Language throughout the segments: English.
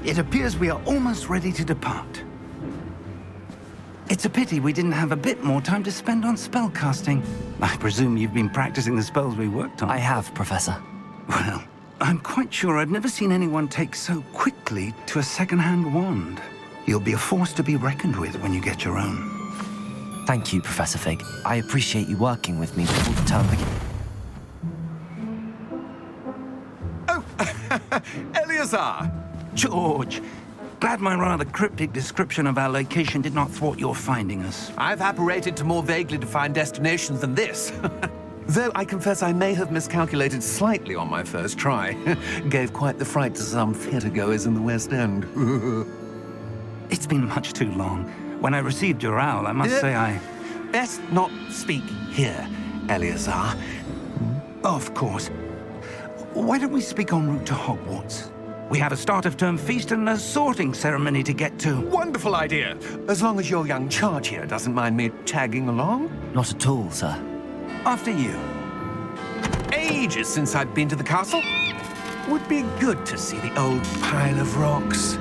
It appears we are almost ready to depart. It's a pity we didn't have a bit more time to spend on spellcasting. I presume you've been practicing the spells we worked on. I have, Professor. Well, I'm quite sure I've never seen anyone take so quickly to a second-hand wand. You'll be a force to be reckoned with when you get your own. Thank you, Professor Fig. I appreciate you working with me before the term begins. Oh, Eleazar! George, glad my rather cryptic description of our location did not thwart your finding us. I've apparated to more vaguely defined destinations than this. Though I confess I may have miscalculated slightly on my first try. Gave quite the fright to some theatre-goers in the West End. It's been much too long. When I received your owl, I must say I... Best not speak here, Eleazar. Of course. Why don't we speak en route to Hogwarts? We have a start-of-term feast and a sorting ceremony to get to. Wonderful idea! As long as your young charge here doesn't mind me tagging along. Not at all, sir. After you. Ages since I've been to the castle. Would be good to see the old pile of rocks.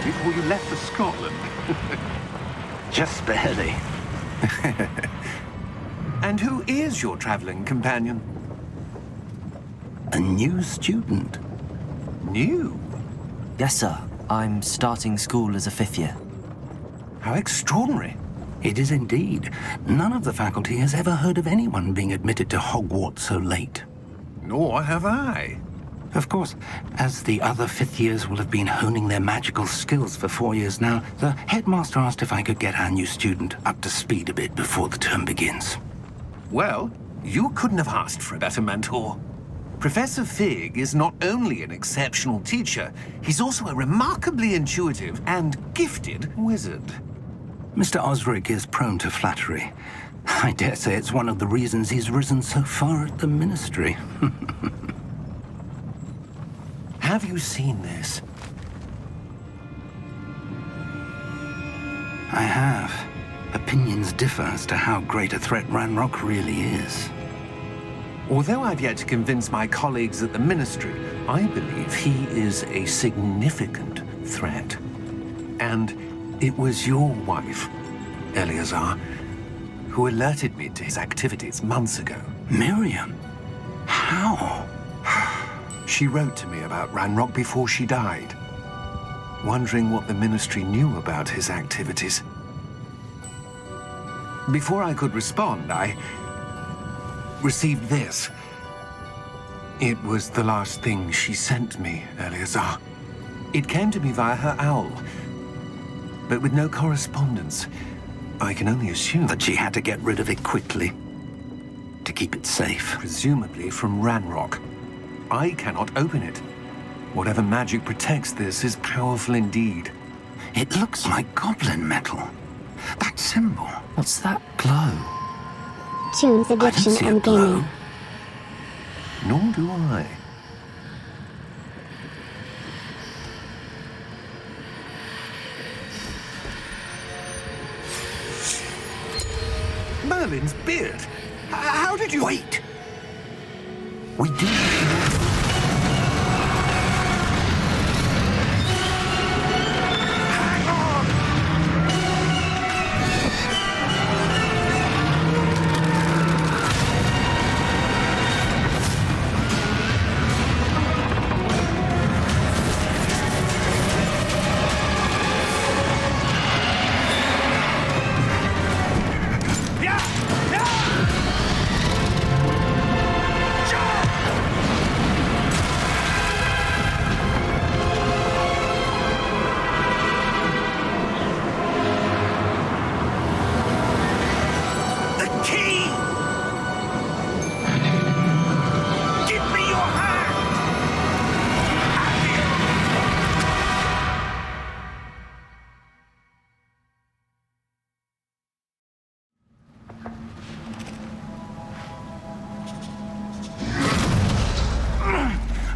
Before you left for Scotland. Just barely. And who is your traveling companion? A new student. New? Yes, sir. I'm starting school as a 5th year. How extraordinary. It is indeed. None of the faculty has ever heard of anyone being admitted to Hogwarts so late. Nor have I. Of course, as the other 5th years will have been honing their magical skills for 4 years now, the headmaster asked if I could get our new student up to speed a bit before the term begins. Well, you couldn't have asked for a better mentor. Professor Fig is not only an exceptional teacher, he's also a remarkably intuitive and gifted wizard. Mr. Osric is prone to flattery. I dare say it's one of the reasons he's risen so far at the ministry. Have you seen this? I have. Opinions differ as to how great a threat Ranrock really is. Although I've yet to convince my colleagues at the Ministry, I believe he is a significant threat. And it was your wife, Eleazar, who alerted me to his activities months ago. Miriam? How? She wrote to me about Ranrock before she died, wondering what the Ministry knew about his activities. Before I could respond, I received this. It was the last thing she sent me, Eleazar. It came to me via her owl, but with no correspondence. I can only assume That she had to get rid of it quickly, to keep it safe. presumably from Ranrock. I cannot open it. Whatever magic protects this is powerful indeed. It looks like goblin metal. That symbol. What's that glow? Toons I don't Addiction see a and glow. Gaming. Nor do I. Merlin's beard. How did you... Wait! We do... Hang on! key! Give me your hand!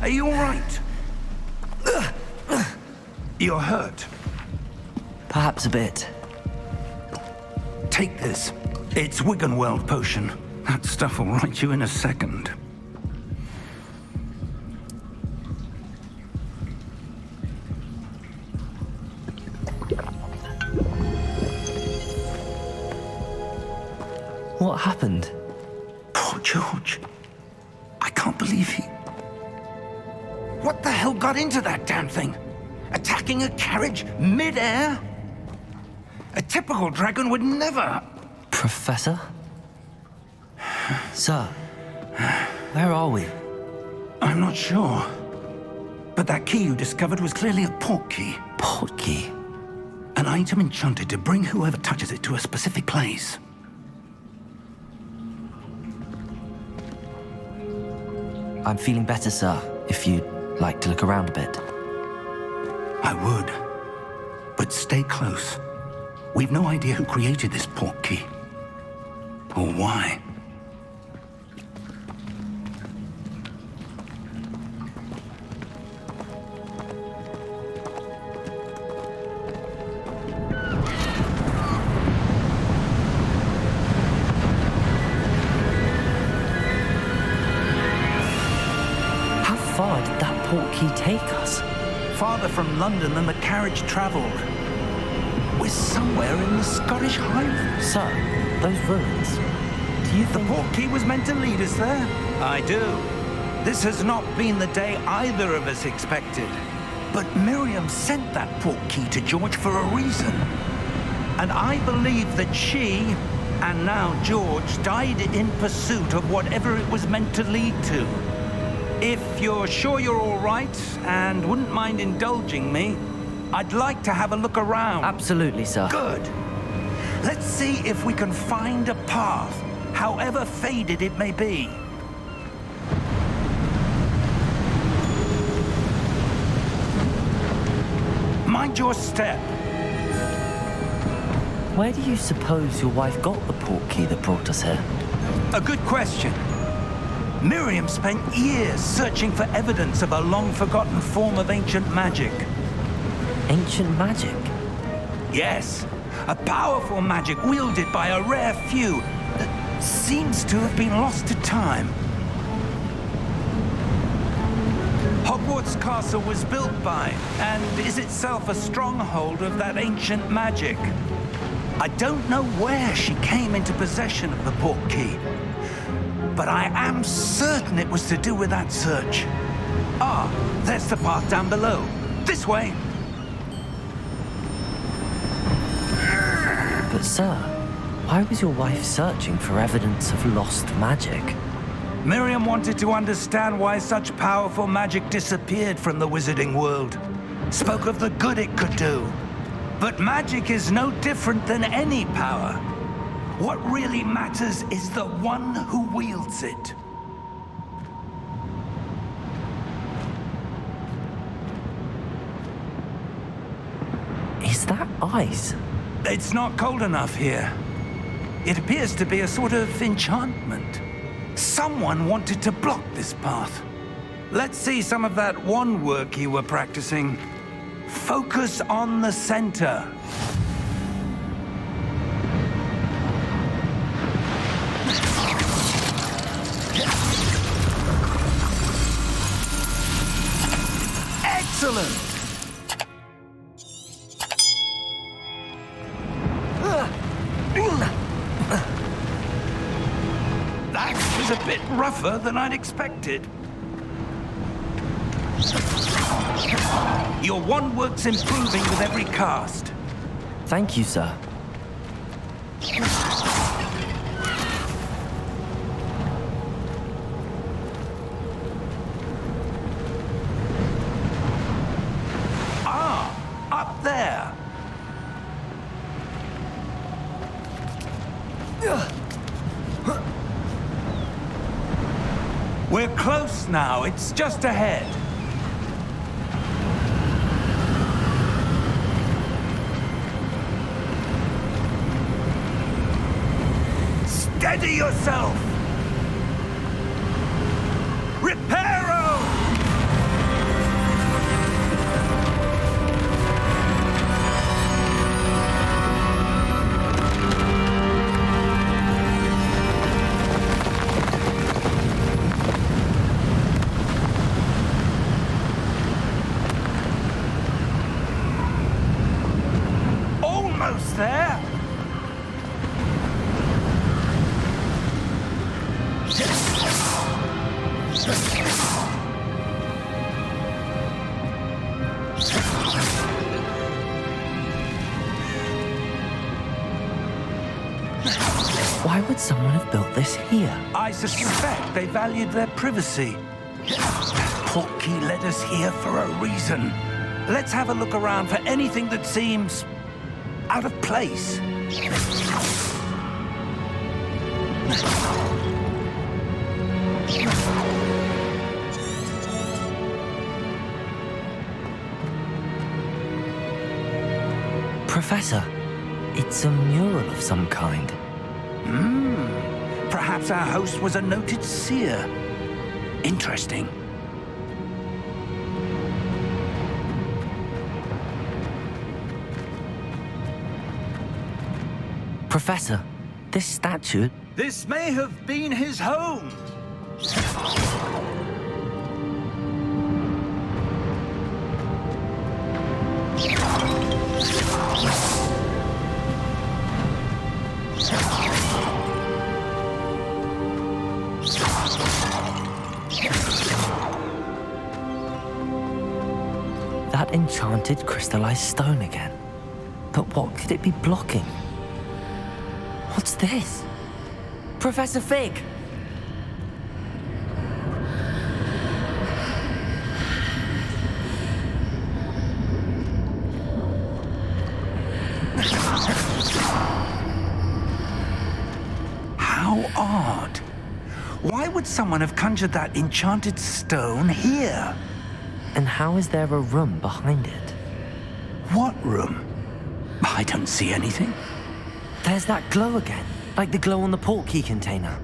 Are you all right? You're hurt. Perhaps a bit. Take this. It's Wiggenweld potion. That stuff will right you in a second. What happened? Poor George. I can't believe he... What the hell got into that damn thing? Attacking a carriage mid-air? A typical dragon would never... Professor? Sir, where are we? I'm not sure. But that key you discovered was clearly a port key. Port key? An item enchanted to bring whoever touches it to a specific place. I'm feeling better, sir, if you'd like to look around a bit. I would. But stay close. We've no idea who created this port key. Or why. How far did that port key take us? Farther from London than the carriage traveled. We're somewhere in the Scottish Highlands. Sir, those ruins. Do you The think... port key was meant to lead us there? I do. This has not been the day either of us expected. But Miriam sent that port key to George for a reason. And I believe that she, and now George, died in pursuit of whatever it was meant to lead to. If you're sure you're all right and wouldn't mind indulging me, I'd like to have a look around. Absolutely, sir. Good. Let's see if we can find a path, however faded it may be. Mind your step. Where do you suppose your wife got the port key that brought us here? A good question. Miriam spent years searching for evidence of a long-forgotten form of ancient magic. Ancient magic? Yes, a powerful magic wielded by a rare few that seems to have been lost to time. Hogwarts Castle was built by, and is itself a stronghold of that ancient magic. I don't know where she came into possession of the port key, but I am certain it was to do with that search. Ah, there's the path down below. This way. But sir, why was your wife searching for evidence of lost magic? Miriam wanted to understand why such powerful magic disappeared from the wizarding world. Spoke of the good it could do. But magic is no different than any power. What really matters is the one who wields it. Is that ice? It's not cold enough here. It appears to be a sort of enchantment. Someone wanted to block this path. Let's see some of that wand work you were practicing. Focus on the center. Excellent! That was a bit rougher than I'd expected. Your wand work's improving with every cast. Thank you, sir. Up there. We're close now. It's just ahead. Steady yourself! Reparo! Almost there! Why would someone have built this here? I suspect they valued their privacy. Portkey led us here for a reason. Let's have a look around for anything that seems out of place. Professor, it's a mural of some kind. Perhaps our host was a noted seer. Interesting. Professor, this statue... This may have been his home. That enchanted crystallized stone again. But what could it be blocking? What's this? Professor Fig! How odd. Why would someone have conjured that enchanted stone here? And how is there a room behind it? What room? I don't see anything. There's that glow again, like the glow on the portkey container.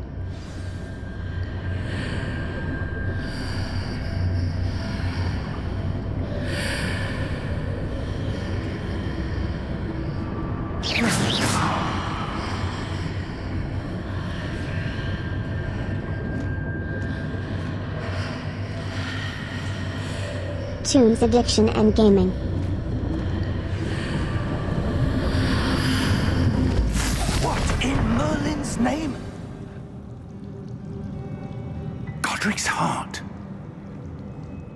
Toons addiction and gaming. What in Merlin's name? Godric's heart.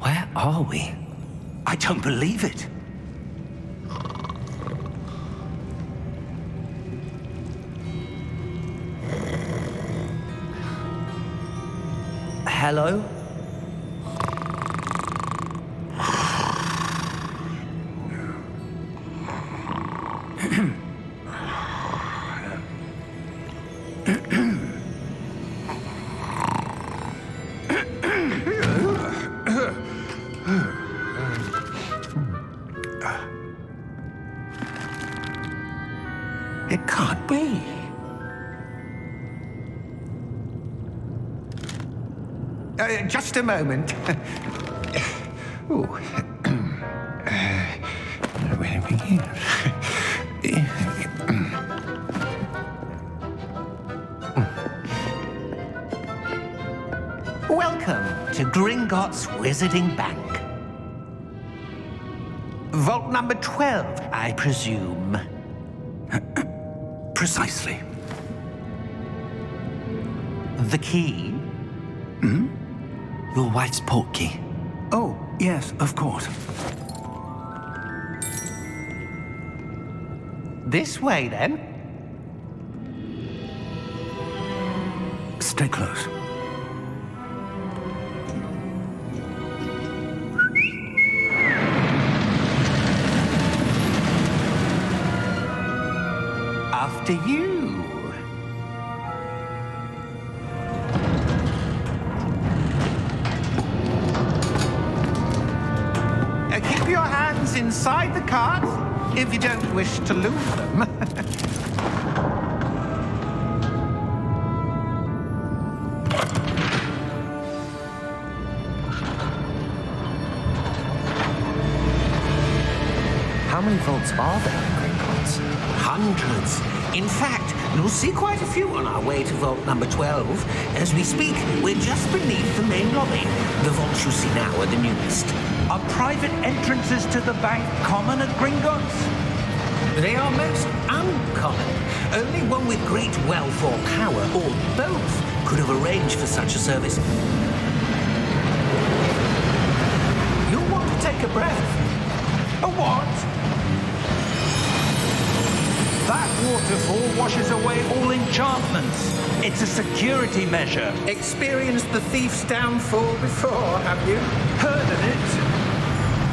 Where are we? I don't believe it. Hello? It can't be. Just a moment. Ooh. Where do we begin? Welcome to Gringotts Wizarding Bank. Vault number 12, I presume. Precisely. The key? Your wife's portkey. Oh, yes, of course. This way, then. Stay close. After you. inside the cart, if you don't wish to lose them. How many vaults are there in Gringotts? Hundreds. In fact, you'll see quite a few on our way to vault number 12. As we speak, we're just beneath the main lobby. The vaults you see now are the newest. Are private entrances to the bank common at Gringotts? They are most uncommon. Only one with great wealth or power, or both, could have arranged for such a service. You'll want to take a breath. A what? That waterfall washes away all enchantments. It's a security measure. Experienced the thief's downfall before, have you? Heard of it?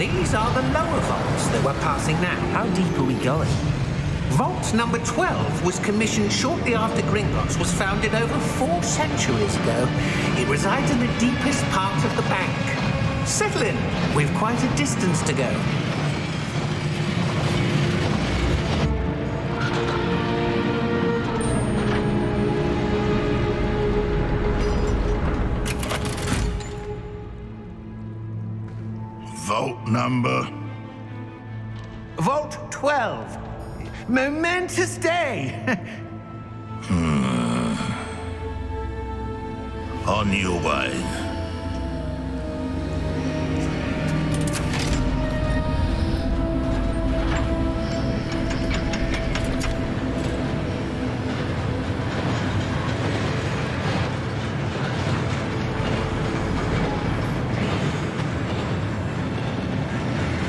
These are the lower vaults that we're passing now. How deep are we going? Vault number 12 was commissioned shortly after Gringotts was founded over 4 centuries ago. It resides in the deepest part of the bank. Settle in. We've quite a distance to go. Vault number? Vault 12. Momentous day. On your way.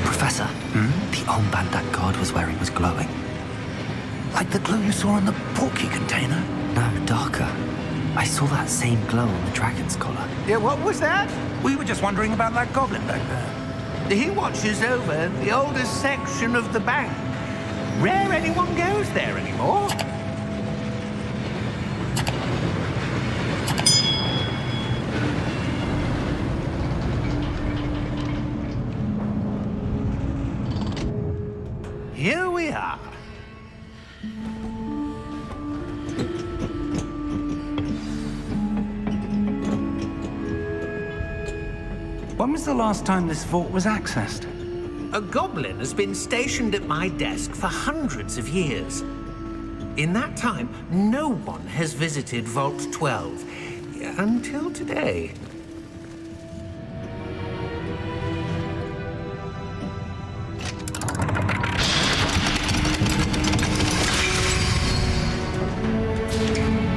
Professor, the armband that guard was wearing was glowing. Like the glow you saw in the portkey container? No, darker. I saw that same glow on the dragon's collar. Yeah, what was that? We were just wondering about that goblin back there. He watches over the oldest section of the bank. Rare anyone goes there anymore. Here we are. When was the last time this vault was accessed? A goblin has been stationed at my desk for hundreds of years. In that time, no one has visited Vault 12 until today.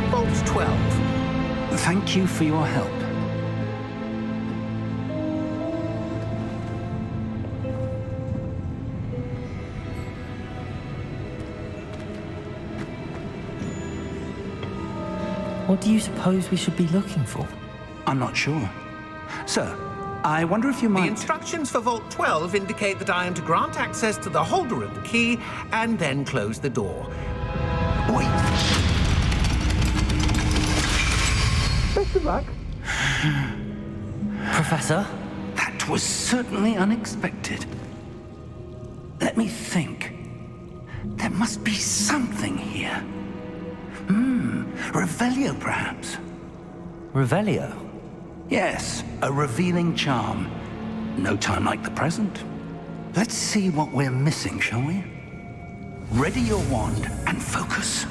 Vault 12. Thank you for your help. What do you suppose we should be looking for? I'm not sure. Sir, I wonder if you The might... instructions for Vault 12 indicate that I am to grant access to the holder of the key and then close the door. Wait. Best of luck. Professor? That was certainly unexpected. Let me think. There must be something here. Revelio, perhaps? Revelio? Yes, a revealing charm. No time like the present. Let's see what we're missing, shall we? Ready your wand and focus.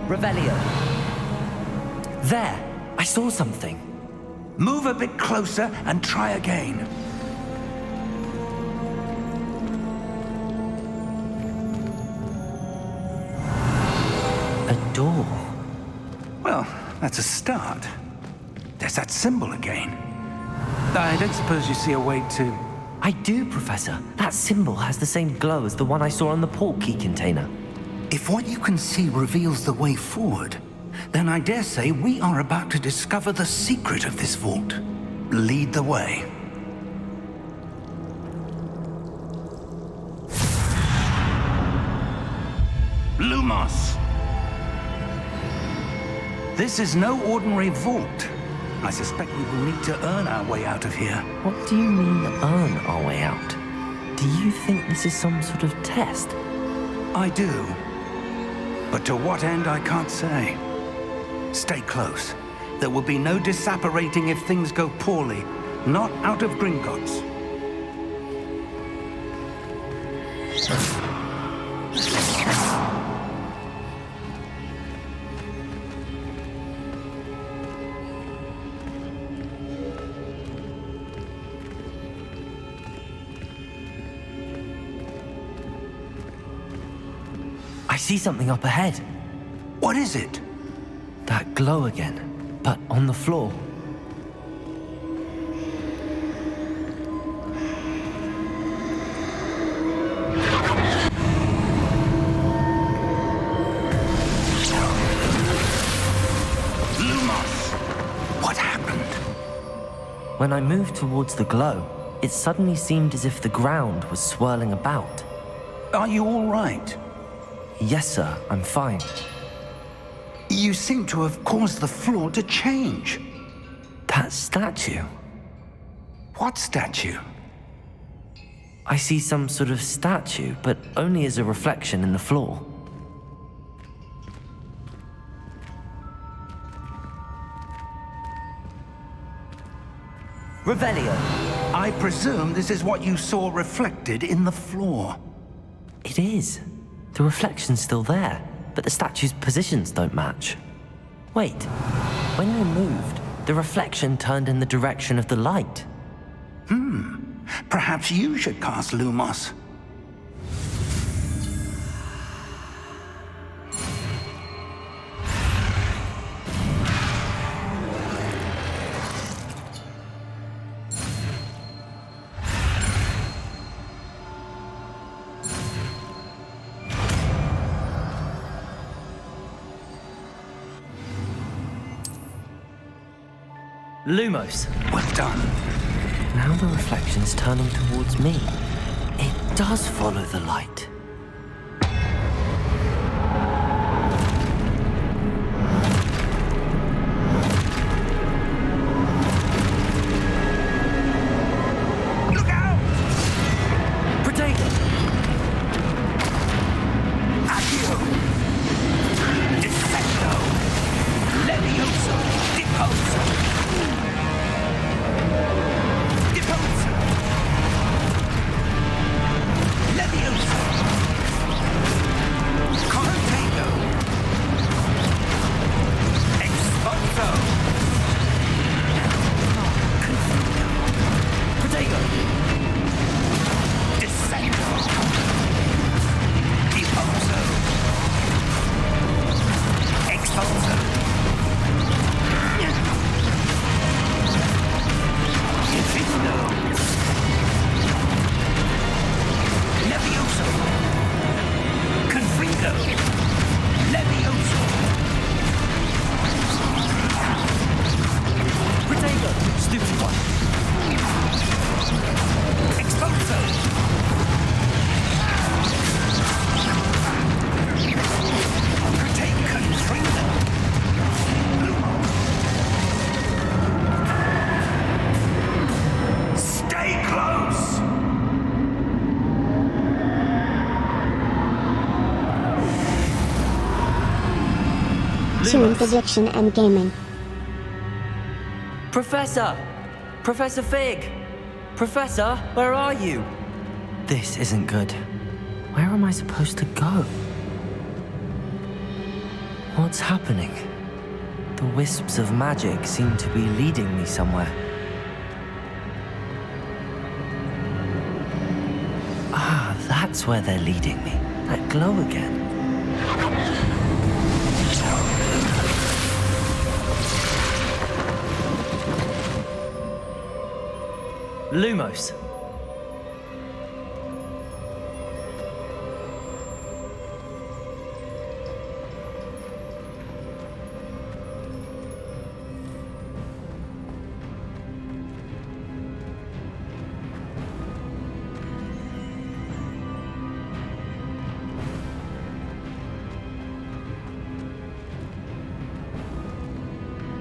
Revelio. There! I saw something. Move a bit closer and try again. A door. Well, that's a start. There's that symbol again. I don't suppose you see a way to... I do, Professor. That symbol has the same glow as the one I saw on the portkey container. If what you can see reveals the way forward, then I dare say we are about to discover the secret of this vault. Lead the way. Lumos. This is no ordinary vault. I suspect we will need to earn our way out of here. What do you mean, earn our way out? Do you think this is some sort of test? I do. But to what end, I can't say. Stay close. There will be no disapparating if things go poorly. Not out of Gringotts. I see something up ahead. What is it? That glow again, but on the floor. Lumos! What happened? When I moved towards the glow, it suddenly seemed as if the ground was swirling about. Are you all right? Yes, sir, I'm fine. You seem to have caused the floor to change. That statue. What statue? I see some sort of statue, but only as a reflection in the floor. Revelio. I presume this is what you saw reflected in the floor. It is. The reflection's still there, but the statue's positions don't match. Wait, when you moved, the reflection turned in the direction of the light. Perhaps you should cast Lumos. Lumos. Well done. Now the reflection's turning towards me. It does follow the light. Look out! Protego! Accio! Defecto! Levioso! Deposo! Deposo! Levioso! Cortego! Exposo! Protego! Descendo! Deposo! Exposo! Infindo! Levioso! Confringo! Levioso! Protego! Stupid one! Exposo! Take Confringo! Stay close! Toons Addiction and Gaming. Professor! Professor Fig! Professor, where are you? This isn't good. Where am I supposed to go? What's happening? The wisps of magic seem to be leading me somewhere. Ah, that's where they're leading me. That glow again. Lumos.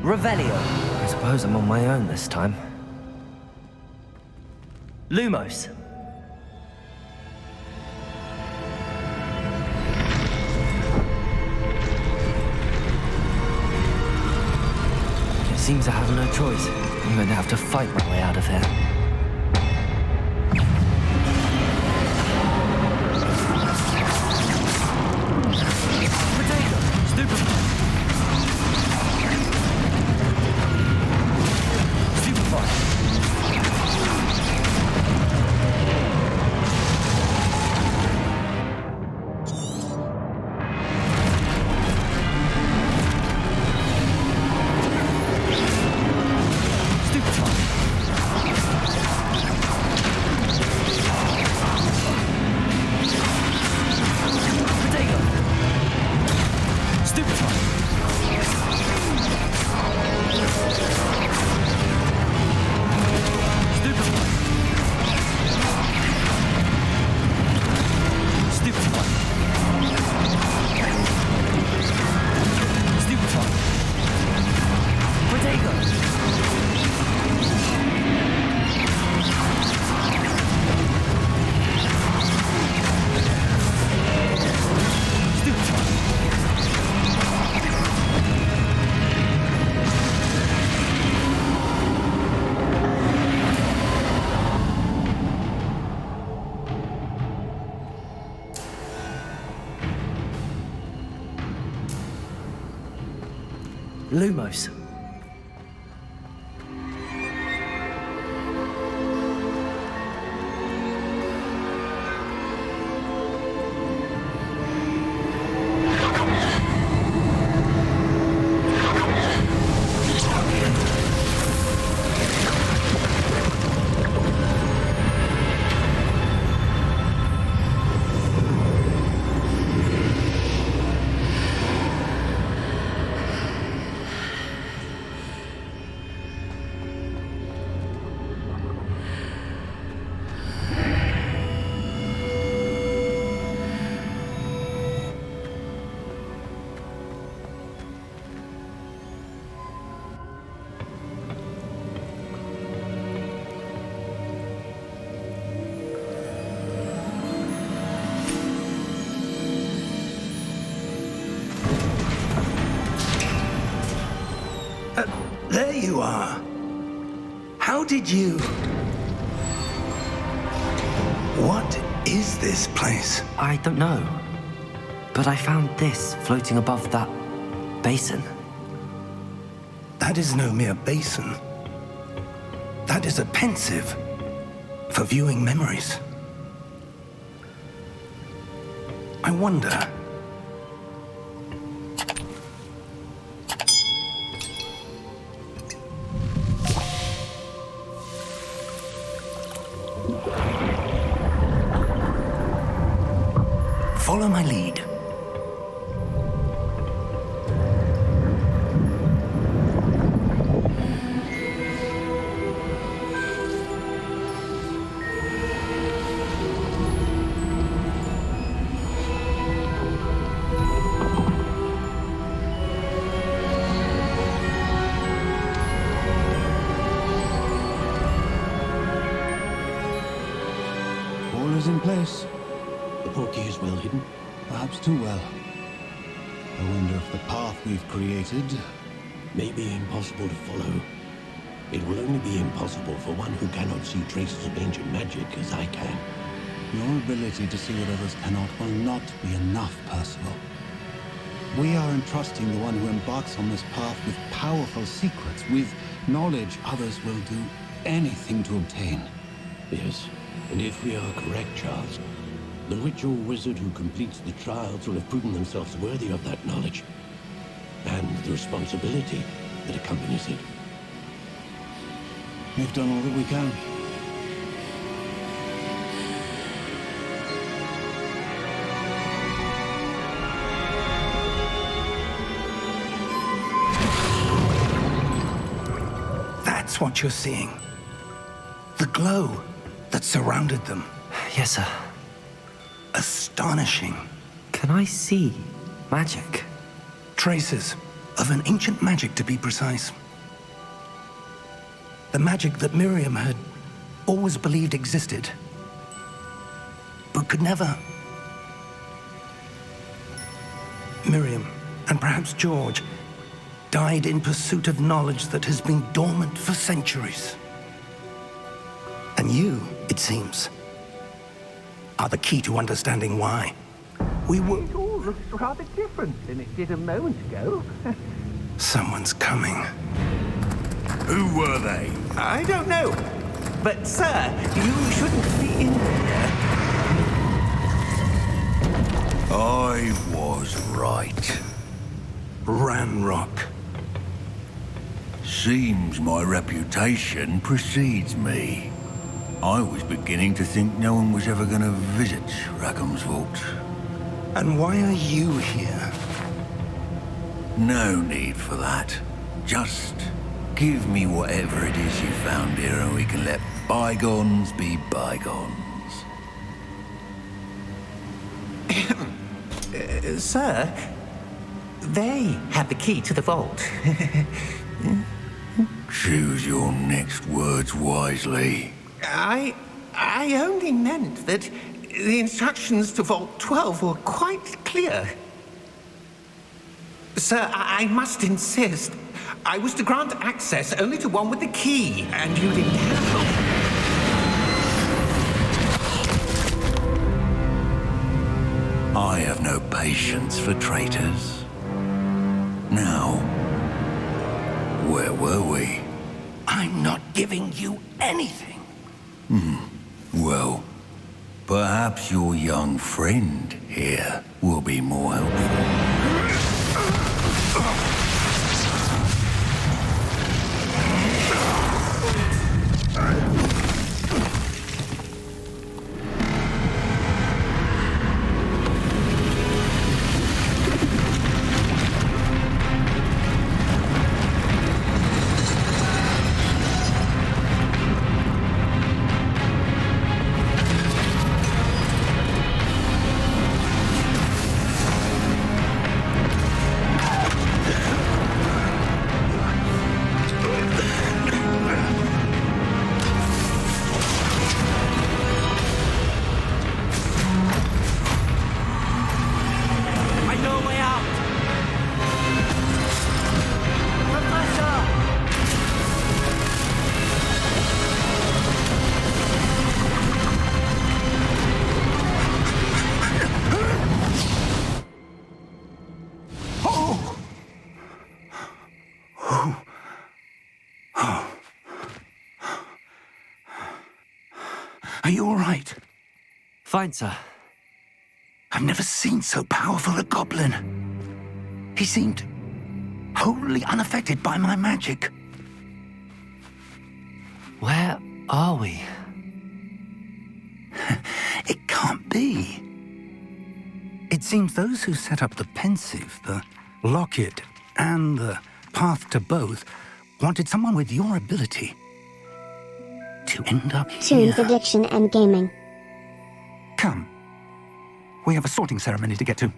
Revelio. I suppose I'm on my own this time. Lumos. It seems I have no choice. I'm going to have to fight my way out of here. Lumos. There you are. How did you... What is this place? I don't know. But I found this floating above that basin. That is no mere basin. That is a pensive for viewing memories. I wonder... Follow my lead. All is in place. The portkey is well hidden. Perhaps too well. I wonder if the path we've created... May be impossible to follow. It will only be impossible for one who cannot see traces of ancient magic as I can. Your ability to see what others cannot will not be enough, Percival. We are entrusting the one who embarks on this path with powerful secrets, with knowledge others will do anything to obtain. Yes, and if we are correct, Charles, the witch or wizard who completes the trials will have proven themselves worthy of that knowledge, and the responsibility that accompanies it. We've done all that we can. That's what you're seeing. The glow that surrounded them. Yes, sir. Astonishing. Can I see magic? Traces of an ancient magic, to be precise. The magic that Miriam had always believed existed, but could never. Miriam, and perhaps George, died in pursuit of knowledge that has been dormant for centuries. And you, it seems, are the key to understanding why. We were... It all looks rather different than it did a moment ago. Someone's coming. Who were they? I don't know. But, sir, you shouldn't be in here. I was right. Ranrock. Seems my reputation precedes me. I was beginning to think no one was ever going to visit Rackham's vault. And why are you here? No need for that. Just give me whatever it is you found here and we can let bygones be bygones. Sir, they have the key to the vault. Choose your next words wisely. I only meant that the instructions to Vault 12 were quite clear. Sir, I must insist. I was to grant access only to one with the key, and you didn't have I have no patience for traitors. Now, where were we? I'm not giving you anything. Well, perhaps your young friend here will be more helpful. Are you all right? Fine, sir. I've never seen so powerful a goblin. He seemed wholly unaffected by my magic. Where are we? It can't be. It seems those who set up the pensive, the locket, and the path to both wanted someone with your ability to end up here. Toons Addiction and Gaming. Come. We have a sorting ceremony to get to.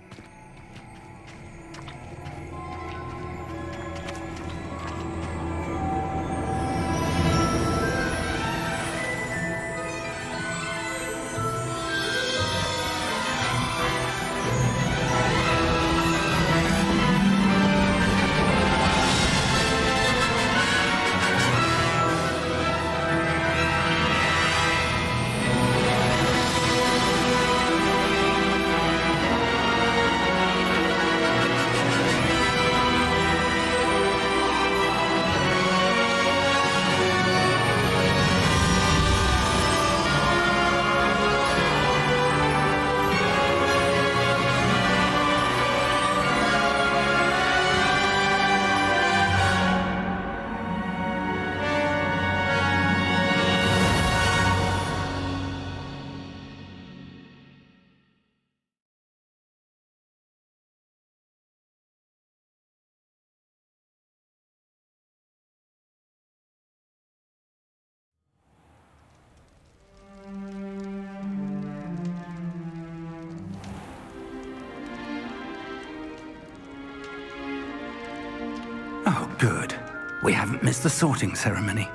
Good. We haven't missed the sorting ceremony.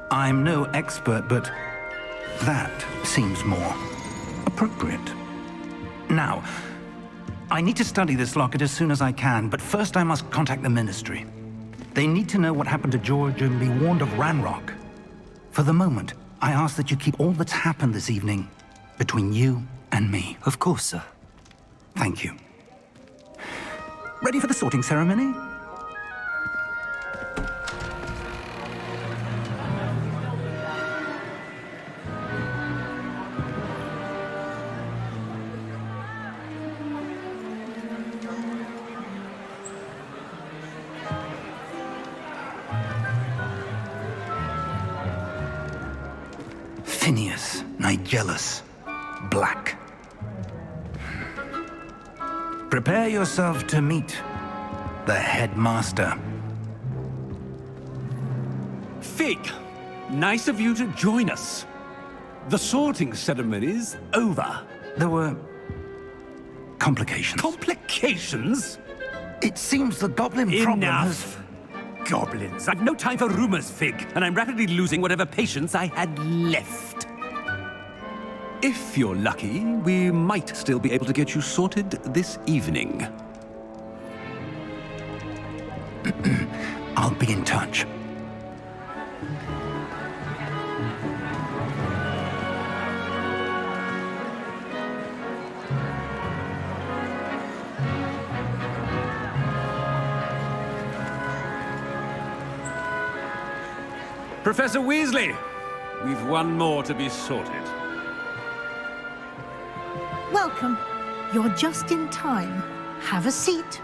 I'm no expert, but that seems more appropriate. Now, I need to study this locket as soon as I can, but first I must contact the Ministry. They need to know what happened to George and be warned of Ranrock. For the moment, I ask that you keep all that's happened this evening between you and me. Of course, sir. Thank you. Ready for the sorting ceremony? Phineas, Nigellus, Black. Prepare yourself to meet the headmaster. Fig, nice of you to join us. The sorting ceremony's over. There were complications. Complications? It seems the goblin problem has... Enough! Goblins. I've no time for rumors, Fig, and I'm rapidly losing whatever patience I had left. If you're lucky, we might still be able to get you sorted this evening. I'll be in touch. Professor Weasley, we've one more to be sorted. Welcome. You're just in time. Have a seat.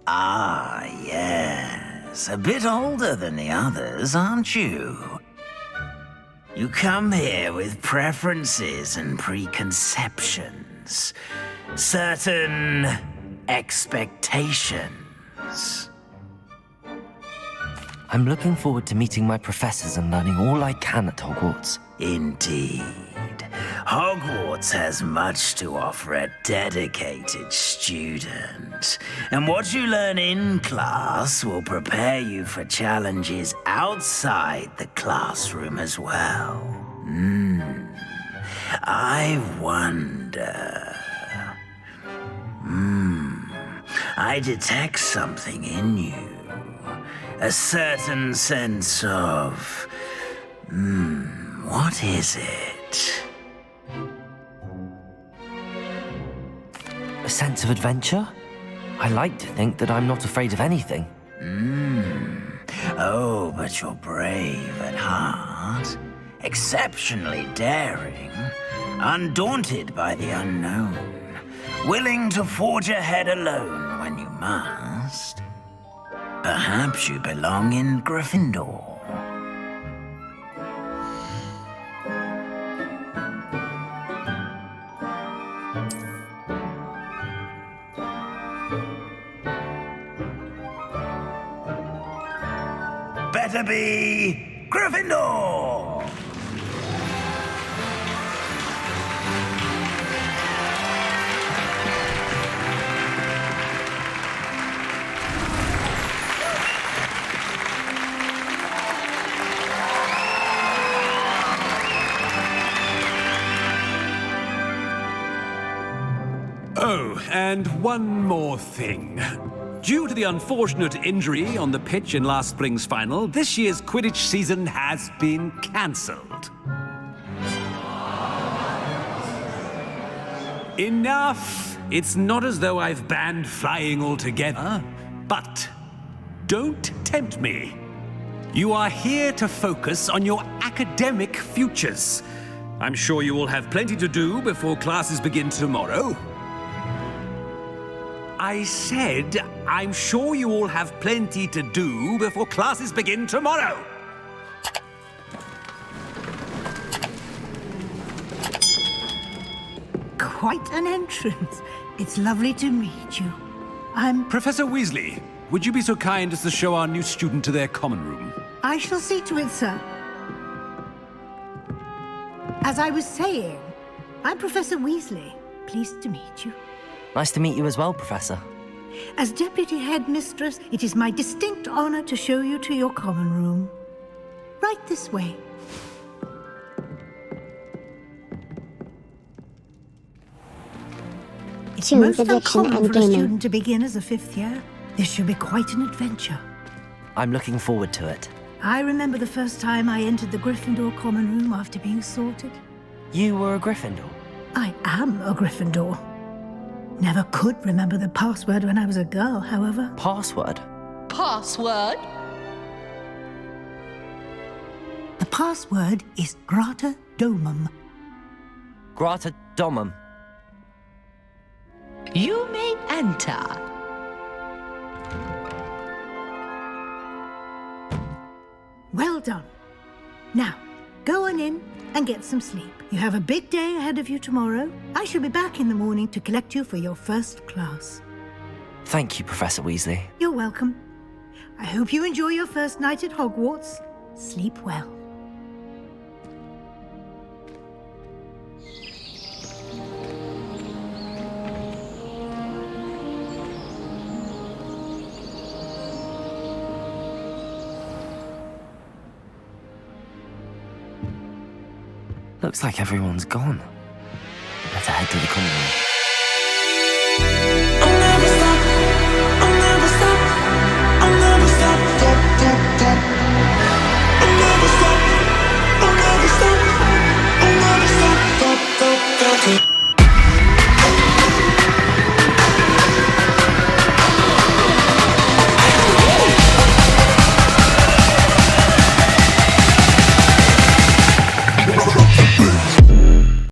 Ah, yes. A bit older than the others, aren't you? You come here with preferences and preconceptions. Certain expectations. I'm looking forward to meeting my professors and learning all I can at Hogwarts. Indeed. Hogwarts has much to offer a dedicated student. And what you learn in class will prepare you for challenges outside the classroom as well. I wonder... I detect something in you. A certain sense of... what is it? A sense of adventure? I like to think that I'm not afraid of anything. Oh, but you're brave at heart. Exceptionally daring. Undaunted by the unknown. Willing to forge ahead alone when you must. Perhaps you belong in Gryffindor. Better be Gryffindor! Oh, and one more thing. Due to the unfortunate injury on the pitch in last spring's final, this year's Quidditch season has been cancelled. Enough! It's not as though I've banned flying altogether, but don't tempt me. You are here to focus on your academic futures. I'm sure you will have plenty to do before classes begin tomorrow. I said, I'm sure you all have plenty to do before classes begin tomorrow. Quite an entrance. It's lovely to meet you. I'm... Professor Weasley, would you be so kind as to show our new student to their common room? I shall see to it, sir. As I was saying, I'm Professor Weasley. Pleased to meet you. Nice to meet you as well, Professor. As Deputy Headmistress, it is my distinct honor to show you to your common room. Right this way. It's Toons most Addiction uncommon and for a Gaming. student to begin as a 5th year. This should be quite an adventure. I'm looking forward to it. I remember the first time I entered the Gryffindor common room after being sorted. You were a Gryffindor? I am a Gryffindor. Never could remember the password when I was a girl, however. Password? Password? The password is Grata Domum. Grata Domum. You may enter. Well done. Now, go on in and get some sleep. You have a big day ahead of you tomorrow. I shall be back in the morning to collect you for your first class. Thank you, Professor Weasley. You're welcome. I hope you enjoy your first night at Hogwarts. Sleep well. Looks like everyone's gone. Better head to the common room.